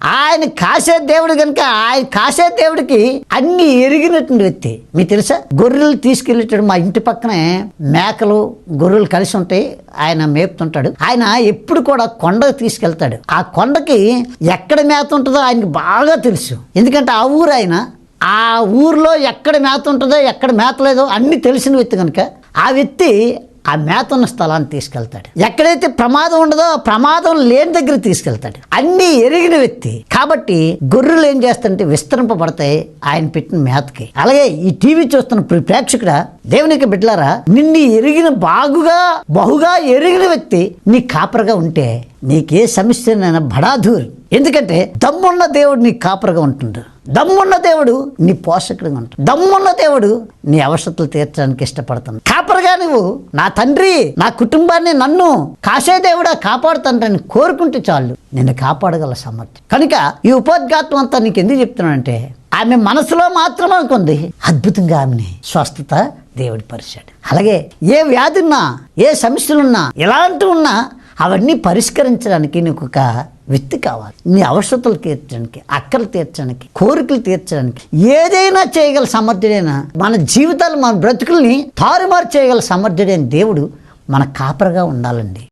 ఆయన కాసే దేవుడు కనుక ఆయన కాసే దేవుడికి అన్ని ఎరిగినటువంటి వ్యక్తి. మీకు తెలుసా, గొర్రెలు తీసుకెళ్ళేటాడు. మా ఇంటి పక్కనే మేకలు గొర్రెలు కలిసి ఉంటాయి, ఆయన మేపుతుంటాడు. ఆయన ఎప్పుడు కూడా కొండకు తీసుకెళ్తాడు. ఆ కొండకి ఎక్కడ మేత ఉంటుందో ఆయనకి బాగా తెలుసు. ఎందుకంటే ఆ ఊరు ఆయన, ఆ ఊరిలో ఎక్కడ మేత ఉంటుందో ఎక్కడ మేత లేదో అన్ని తెలిసిన వ్యక్తి కనుక ఆ వ్యక్తి ఆ మేత ఉన్న స్థలాన్ని తీసుకెళ్తాడు. ఎక్కడైతే ప్రమాదం ఉండదో ప్రమాదం లేని దగ్గర తీసుకెళ్తాడు. అన్నీ ఎరిగిన వ్యక్తి కాబట్టి గొర్రెలు ఏం చేస్తారంటే విస్తరింపబడతాయి ఆయన పెట్టిన మేతకి. అలాగే ఈ టీవీ చూస్తున్న ప్రేక్షకుడా, దేవునికి బిడ్డలారా, నిన్ను ఎరిగిన బహుగా ఎరిగిన వ్యక్తి నీ కాపరగా ఉంటే నీకే సమస్యనైనా బడాదూరు. ఎందుకంటే దమ్మున్న దేవుడు నీ కాపరగా ఉంటుండు. దమ్మున్న దేవుడు నీ పోషకుడిగా ఉంటాడు. దమ్మున్న దేవుడు నీ అవసరతలు తీర్చడానికి ఇష్టపడుతుంది. కాపరగా నువ్వు నా తండ్రి నా కుటుంబాన్ని నన్ను కాసే దేవుడా కాపాడుతానని కోరుకుంటే చాలు, నిన్ను కాపాడగల సామర్థ్యం. కనుక ఈ ఉపోద్ఘాతం అంతా నీకు ఎందుకు చెప్తున్నానంటే, ఆమె మనసులో మాత్రం అనుకుంది, అద్భుతంగా ఆమెని స్వస్థత దేవుడు పరిచాడు. అలాగే ఏ వ్యాధున్నా ఏ సమస్యలున్నా ఎలాంటి ఉన్నా అవన్నీ పరిష్కరించడానికి నీకు ఒక వ్యక్తి కావాలి. నీ అవసరతలు తీర్చడానికి, అక్కలు తీర్చడానికి, కోరికలు తీర్చడానికి ఏదైనా చేయగల సమర్థుడైన, మన జీవితాలు మన బ్రతుకుల్ని తారుమారు చేయగల సమర్థుడైన దేవుడు మన కాపరగా ఉండాలండి.